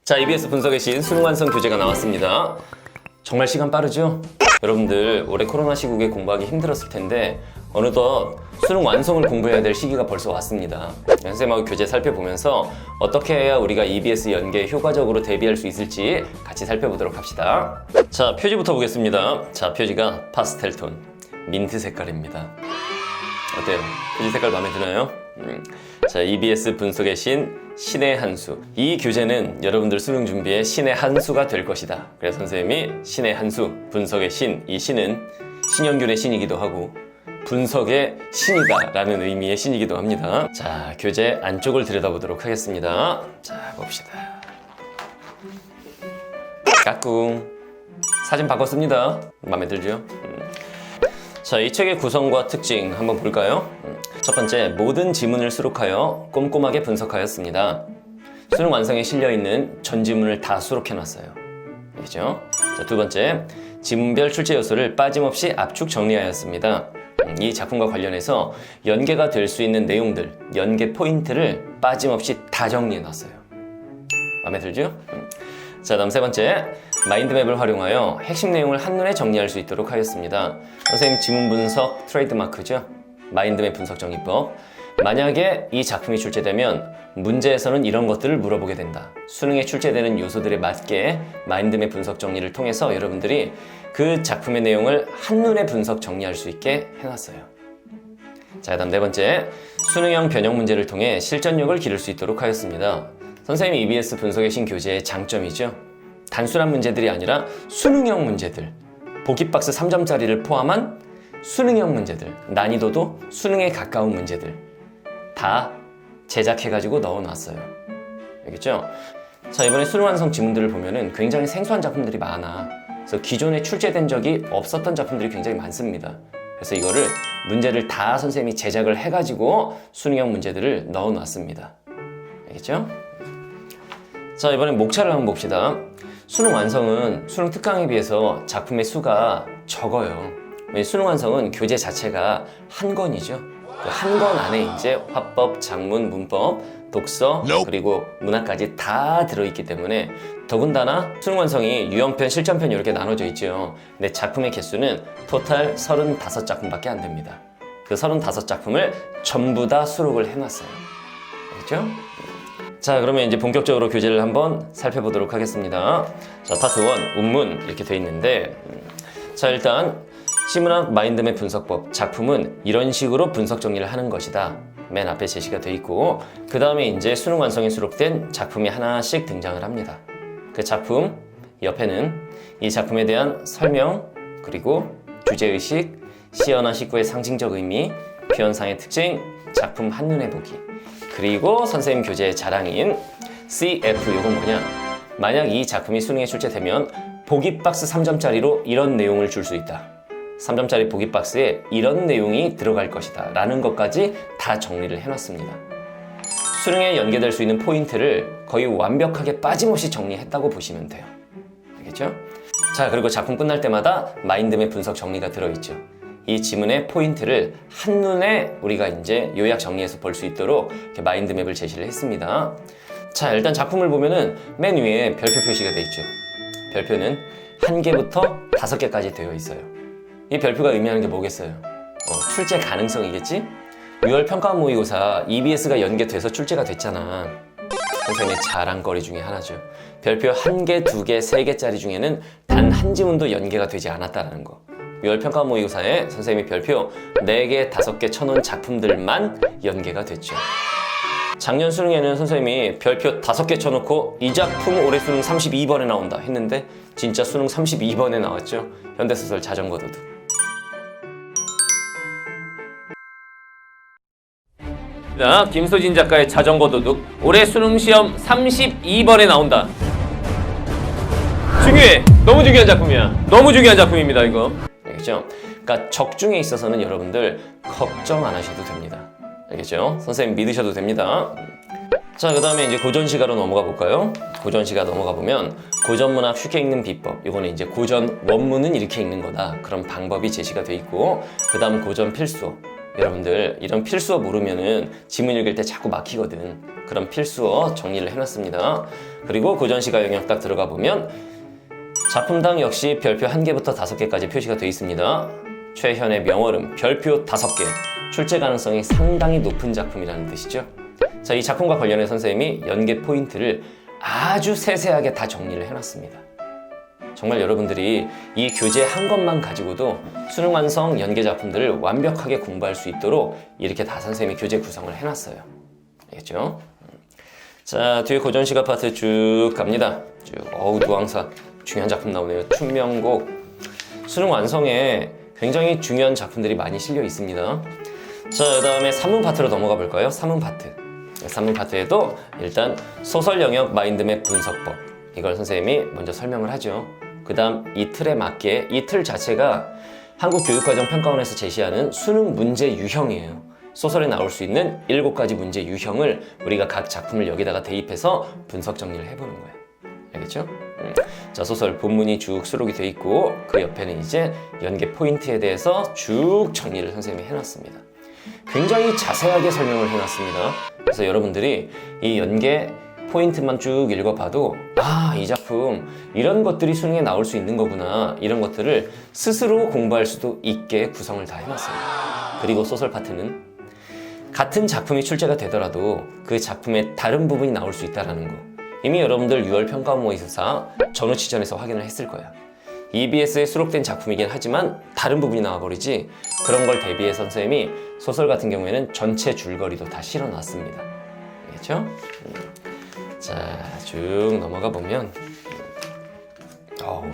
자, EBS 분석의 신 수능 완성 교재가 나왔습니다. 정말 시간 빠르죠? 여러분들 올해 코로나 시국에 공부하기 힘들었을 텐데 어느덧 수능 완성을 공부해야 될 시기가 벌써 왔습니다. 선생님하고 교재 살펴보면서 어떻게 해야 우리가 EBS 연계에 효과적으로 대비할 수 있을지 같이 살펴보도록 합시다. 자, 표지부터 보겠습니다. 자, 표지가 파스텔톤, 민트 색깔입니다. 어때요? 표지 색깔 마음에 드나요? 자, EBS 분석의 신, 신의 한 수. 이 교재는 여러분들 수능 준비에 신의 한 수가 될 것이다. 그래서 선생님이 신의 한 수, 분석의 신, 이 신은 신영균의 신이기도 하고 분석의 신이다 라는 의미의 신이기도 합니다. 자, 교재 안쪽을 들여다보도록 하겠습니다. 자, 봅시다. 까꿍. 사진 바꿨습니다. 마음에 들죠? 자, 이 책의 구성과 특징 한번 볼까요? 첫 번째, 모든 지문을 수록하여 꼼꼼하게 분석하였습니다. 수능 완성에 실려있는 전 지문을 다 수록해놨어요. 알겠죠? 자, 두 번째, 지문별 출제 요소를 빠짐없이 압축 정리하였습니다. 이 작품과 관련해서 연계가 될 수 있는 내용들, 연계 포인트를 빠짐없이 다 정리해놨어요. 마음에 들죠? 자, 다음 세 번째, 마인드맵을 활용하여 핵심 내용을 한눈에 정리할 수 있도록 하였습니다. 선생님 지문 분석 트레이드마크죠? 마인드맵 분석 정리법. 만약에 이 작품이 출제되면 문제에서는 이런 것들을 물어보게 된다. 수능에 출제되는 요소들에 맞게 마인드맵 분석 정리를 통해서 여러분들이 그 작품의 내용을 한눈에 분석 정리할 수 있게 해놨어요. 자, 다음 네 번째, 수능형 변형 문제를 통해 실전력을 기를 수 있도록 하였습니다. 선생님 EBS 분석의 신 교재의 장점이죠. 단순한 문제들이 아니라 수능형 문제들, 보기박스 3점짜리를 포함한 수능형 문제들, 난이도도 수능에 가까운 문제들 다 제작해가지고 넣어놨어요. 알겠죠? 자, 이번에 수능 완성 지문들을 보면은 굉장히 생소한 작품들이 많아. 그래서 기존에 출제된 적이 없었던 작품들이 굉장히 많습니다. 그래서 이거를 문제를 다 선생님이 제작을 해가지고 수능형 문제들을 넣어놨습니다. 알겠죠? 자, 이번엔 목차를 한번 봅시다. 수능 완성은 수능 특강에 비해서 작품의 수가 적어요. 수능 완성은 교재 자체가 한 권이죠. 그 한 권 안에 이제 화법, 작문, 문법, 독서, 그리고 문학까지 다 들어있기 때문에 더군다나 수능 완성이 유형편, 실전편 이렇게 나눠져 있죠. 근데 작품의 개수는 토탈 35작품밖에 안 됩니다. 그 35작품을 전부 다 수록을 해놨어요. 알겠죠? 자, 그러면 이제 본격적으로 교재를 한번 살펴보도록 하겠습니다. 자, 파트 1, 운문 이렇게 돼 있는데, 자, 일단 시문학 마인드맵 분석법, 작품은 이런 식으로 분석 정리를 하는 것이다. 맨 앞에 제시가 돼 있고, 그 다음에 이제 수능 완성에 수록된 작품이 하나씩 등장을 합니다. 그 작품 옆에는 이 작품에 대한 설명, 그리고 주제의식, 시어나 식구의 상징적 의미, 표현상의 특징, 작품 한눈에 보기, 그리고 선생님 교재의 자랑인 CF, 요건 뭐냐? 만약 이 작품이 수능에 출제되면 보기박스 3점짜리로 이런 내용을 줄 수 있다. 3점짜리 보기박스에 이런 내용이 들어갈 것이다 라는 것까지 다 정리를 해놨습니다. 수능에 연계될 수 있는 포인트를 거의 완벽하게 빠짐없이 정리했다고 보시면 돼요. 알겠죠? 자, 그리고 작품 끝날 때마다 마인드맵 분석 정리가 들어있죠. 이 지문의 포인트를 한눈에 우리가 이제 요약 정리해서 볼 수 있도록 이렇게 마인드맵을 제시를 했습니다. 자, 일단 작품을 보면은 맨 위에 별표 표시가 돼 있죠. 별표는 1개부터 5개까지 되어 있어요. 이 별표가 의미하는 게 뭐겠어요? 출제 가능성이겠지? 6월 평가 모의고사 EBS가 연계돼서 출제가 됐잖아. 선생님의 자랑거리 중에 하나죠. 별표 1개, 2개, 3개짜리 중에는 단 한 지문도 연계가 되지 않았다는 거. 6월 평가 모의고사에 선생님이 별표 4개, 5개 쳐놓은 작품들만 연계가 됐죠. 작년 수능에는 선생님이 별표 5개 쳐놓고 이 작품 올해 수능 32번에 나온다 했는데 진짜 수능 32번에 나왔죠. 현대소설 자전거 도둑. 김소진 작가의 자전거 도둑 올해 수능 시험 32번에 나온다. 중요해. 너무 중요한 작품이야. 너무 중요한 작품입니다, 이거. 알겠죠? 그러니까 적중에 있어서는 여러분들 걱정 안 하셔도 됩니다. 알겠죠? 선생님 믿으셔도 됩니다. 자, 그 다음에 이제 고전시가로 넘어가 볼까요? 고전시가 넘어가 보면 고전문학 쉽게 읽는 비법, 이거는 이제 고전 원문은 이렇게 읽는 거다, 그런 방법이 제시가 돼 있고, 그 다음 고전 필수, 여러분들 이런 필수어 모르면은 지문 읽을 때 자꾸 막히거든. 그런 필수어 정리를 해놨습니다. 그리고 고전시가 영역 딱 들어가 보면 작품당 역시 별표 1개부터 5개까지 표시가 되어 있습니다. 최현의 명월음 별표 5개, 출제 가능성이 상당히 높은 작품이라는 뜻이죠. 자, 이 작품과 관련해 선생님이 연계 포인트를 아주 세세하게 다 정리를 해놨습니다. 정말 여러분들이 이 교재 한 것만 가지고도 수능 완성 연계 작품들을 완벽하게 공부할 수 있도록 이렇게 다 선생님이 교재 구성을 해놨어요. 알겠죠? 자, 뒤에 고전시가 파트 쭉 갑니다. 쭉. 노왕사 중요한 작품 나오네요. 춘명곡. 수능 완성에 굉장히 중요한 작품들이 많이 실려 있습니다. 자, 그 다음에 산문 파트로 넘어가 볼까요? 산문 파트. 산문 파트에도 일단 소설 영역 마인드맵 분석법. 이걸 선생님이 먼저 설명을 하죠. 그 다음 이 틀에 맞게 이 틀 자체가 한국교육과정평가원에서 제시하는 수능 문제 유형이에요. 소설에 나올 수 있는 7가지 문제 유형을 우리가 각 작품을 여기다가 대입해서 분석 정리를 해보는 거예요. 알겠죠? 자, 소설 본문이 쭉 수록이 돼 있고 그 옆에는 이제 연계 포인트에 대해서 쭉 정리를 선생님이 해놨습니다. 굉장히 자세하게 설명을 해놨습니다. 그래서 여러분들이 이 연계 포인트만 쭉 읽어봐도 이 작품 이런 것들이 수능에 나올 수 있는 거구나, 이런 것들을 스스로 공부할 수도 있게 구성을 다 해놨습니다. 그리고 소설 파트는 같은 작품이 출제가 되더라도 그 작품의 다른 부분이 나올 수 있다는 거 이미 여러분들 6월 평가 모의고사 전후치전에서 확인을 했을 거야. EBS에 수록된 작품이긴 하지만 다른 부분이 나와버리지, 그런 걸 대비해서 선생님이 소설 같은 경우에는 전체 줄거리도 다 실어놨습니다. 알겠죠? 자, 쭉 넘어가 보면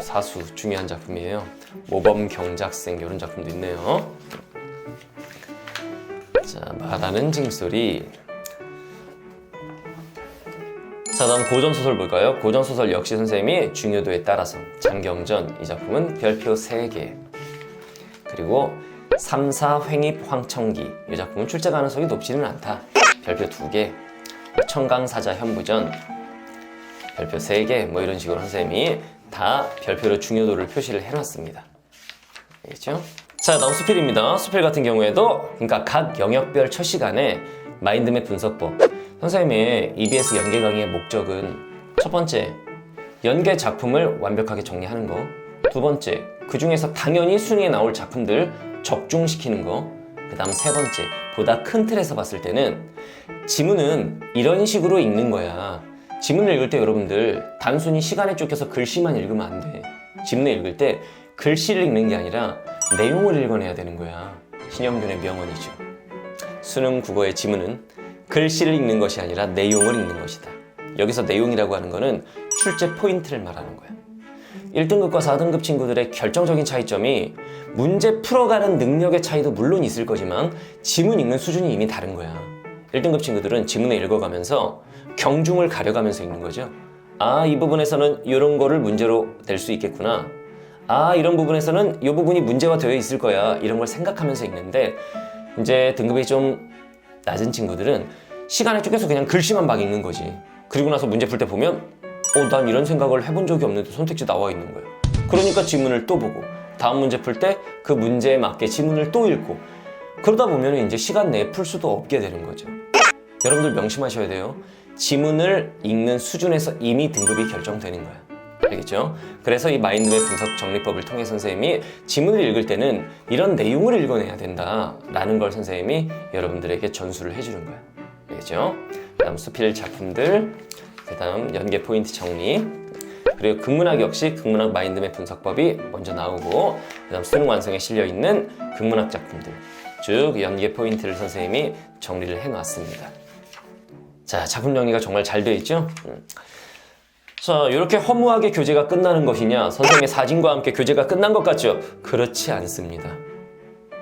사수 중요한 작품이에요. 모범 경작생 이런 작품도 있네요. 자, 말하는 징소리. 자, 다음 고전소설 볼까요? 고전소설 역시 선생님이 중요도에 따라서 장경전 이 작품은 별표 3개, 그리고 3사 횡입 황청기 이 작품은 출제 가능성이 높지는 않다, 별표 2개, 청강사자 현부전 별표 3개, 뭐 이런 식으로 선생님이 다 별표로 중요도를 표시를 해놨습니다. 알겠죠? 자, 다음 수필입니다. 수필 같은 경우에도 그러니까 각 영역별 첫 시간에 마인드맵 분석법. 선생님의 EBS 연계 강의의 목적은 첫 번째, 연계 작품을 완벽하게 정리하는 거. 두 번째, 그 중에서 당연히 수능에 나올 작품들 적중시키는 거. 그 다음 세 번째, 보다 큰 틀에서 봤을 때는 지문은 이런 식으로 읽는 거야. 지문을 읽을 때 여러분들 단순히 시간에 쫓겨서 글씨만 읽으면 안 돼. 지문을 읽을 때 글씨를 읽는 게 아니라 내용을 읽어내야 되는 거야. 신영균의 명언이죠. 수능 국어의 지문은 글씨를 읽는 것이 아니라 내용을 읽는 것이다. 여기서 내용이라고 하는 거는 출제 포인트를 말하는 거야. 1등급과 4등급 친구들의 결정적인 차이점이 문제 풀어가는 능력의 차이도 물론 있을 거지만 지문 읽는 수준이 이미 다른 거야. 1등급 친구들은 지문을 읽어가면서 경중을 가려가면서 읽는 거죠. 이 부분에서는 이런 거를 문제로 낼 수 있겠구나. 이런 부분에서는 이 부분이 문제화 되어 있을 거야. 이런 걸 생각하면서 읽는데, 이제 등급이 좀 낮은 친구들은 시간에 쫓겨서 그냥 글씨만 막 읽는 거지. 그리고 나서 문제 풀 때 보면 난 이런 생각을 해본 적이 없는데 선택지 나와 있는 거야. 그러니까 지문을 또 보고 다음 문제 풀 때 그 문제에 맞게 지문을 또 읽고, 그러다 보면 이제 시간 내에 풀 수도 없게 되는 거죠. 여러분들 명심하셔야 돼요. 지문을 읽는 수준에서 이미 등급이 결정되는 거야. 알겠죠? 그래서 이 마인드맵 분석 정리법을 통해 선생님이 지문을 읽을 때는 이런 내용을 읽어내야 된다라는 걸 선생님이 여러분들에게 전수를 해주는 거야. 알겠죠? 그 다음 수필 작품들, 그 다음 연계 포인트 정리, 그리고 극문학 역시 극문학 마인드맵 분석법이 먼저 나오고, 그 다음 수능 완성에 실려있는 극문학 작품들 쭉 연계 포인트를 선생님이 정리를 해놨습니다. 자, 작품 정리가 정말 잘 되어 있죠? 자, 이렇게 허무하게 교재가 끝나는 것이냐, 선생님의 사진과 함께 교재가 끝난 것 같죠? 그렇지 않습니다.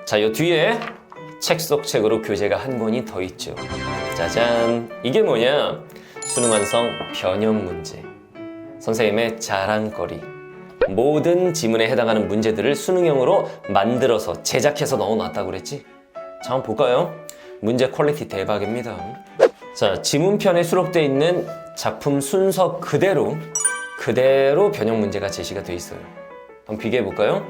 자, 이 뒤에 책 속 책으로 교재가 한 권이 더 있죠. 짜잔! 이게 뭐냐? 수능 완성 변형 문제. 선생님의 자랑거리. 모든 지문에 해당하는 문제들을 수능형으로 만들어서 제작해서 넣어놨다고 그랬지? 자, 한번 볼까요? 문제 퀄리티 대박입니다. 자, 지문편에 수록되어 있는 작품 순서 그대로 변형 문제가 제시가 되어 있어요. 한번 비교해볼까요?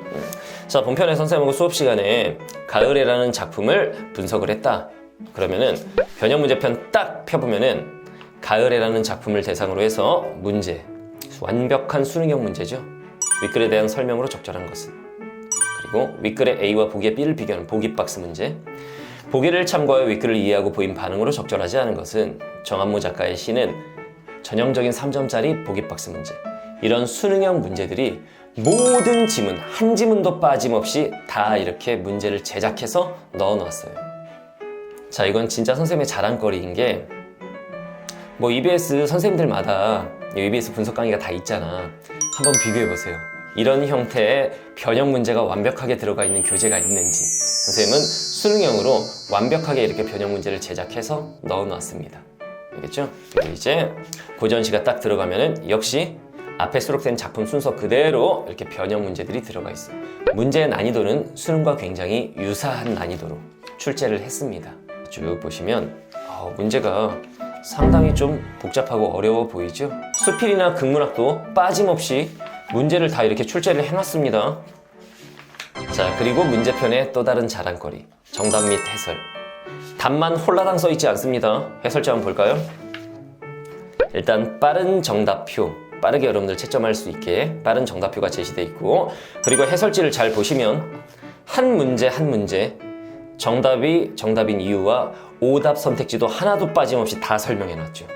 자, 본편의 선생님하고 수업 시간에 가을에라는 작품을 분석을 했다. 그러면은 변형 문제편 딱 펴보면은 가을에라는 작품을 대상으로 해서 문제, 완벽한 수능형 문제죠. 윗글에 대한 설명으로 적절한 것은, 그리고 윗글의 A와 보기의 B를 비교하는 보기 박스 문제, 보기를 참고하여 윗글을 이해하고 보인 반응으로 적절하지 않은 것은 정한무 작가의 시는 전형적인 3점짜리 보기 박스 문제. 이런 수능형 문제들이 모든 지문, 한 지문도 빠짐없이 다 이렇게 문제를 제작해서 넣어놨어요. 자, 이건 진짜 선생님의 자랑거리인 게, 뭐 EBS 선생님들마다 EBS 분석 강의가 다 있잖아. 한번 비교해보세요. 이런 형태의 변형 문제가 완벽하게 들어가 있는 교재가 있는지. 선생님은 수능형으로 완벽하게 이렇게 변형 문제를 제작해서 넣어놨습니다. 알겠죠? 그리고 이제 고전시가 딱 들어가면은 역시 앞에 수록된 작품 순서 그대로 이렇게 변형 문제들이 들어가 있어요. 문제의 난이도는 수능과 굉장히 유사한 난이도로 출제를 했습니다. 쭉 보시면 문제가 상당히 좀 복잡하고 어려워 보이죠? 수필이나 극문학도 빠짐없이 문제를 다 이렇게 출제를 해놨습니다. 자, 그리고 문제편의 또 다른 자랑거리, 정답 및 해설. 답만 홀라당 써있지 않습니다. 해설지 한번 볼까요? 일단 빠른 정답표, 빠르게 여러분들 채점할 수 있게 빠른 정답표가 제시되어 있고, 그리고 해설지를 잘 보시면 한 문제 한 문제 정답이 정답인 이유와 오답 선택지도 하나도 빠짐없이 다 설명해놨죠.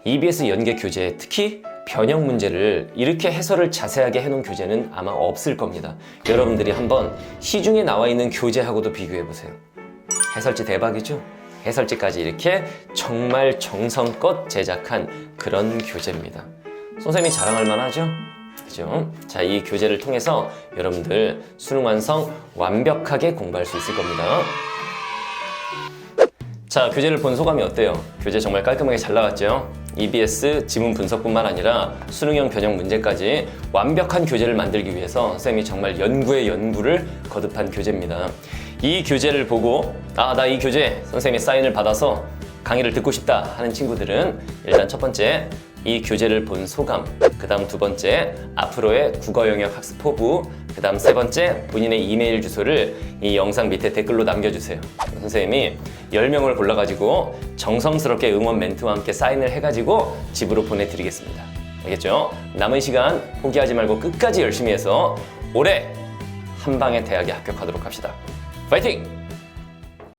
EBS 연계 교재, 특히 변형 문제를 이렇게 해설을 자세하게 해놓은 교재는 아마 없을 겁니다. 여러분들이 한번 시중에 나와 있는 교재하고도 비교해보세요. 해설지 대박이죠? 해설지까지 이렇게 정말 정성껏 제작한 그런 교재입니다. 선생님이 자랑할 만하죠? 그죠? 자, 이 교재를 통해서 여러분들 수능 완성 완벽하게 공부할 수 있을 겁니다. 자, 교재를 본 소감이 어때요? 교재 정말 깔끔하게 잘 나왔죠? EBS 지문 분석뿐만 아니라 수능형 변형 문제까지 완벽한 교재를 만들기 위해서 선생님이 정말 연구에 연구를 거듭한 교재입니다. 이 교재를 보고 나 이 교재 선생님의 사인을 받아서 강의를 듣고 싶다 하는 친구들은 일단 첫 번째 이 교재를 본 소감, 그 다음 두 번째 앞으로의 국어 영역 학습 포부, 그 다음 세 번째 본인의 이메일 주소를 이 영상 밑에 댓글로 남겨주세요. 선생님이 10명을 골라가지고 정성스럽게 응원 멘트와 함께 사인을 해가지고 집으로 보내드리겠습니다. 알겠죠? 남은 시간 포기하지 말고 끝까지 열심히 해서 올해 한 방에 대학에 합격하도록 합시다. 파이팅!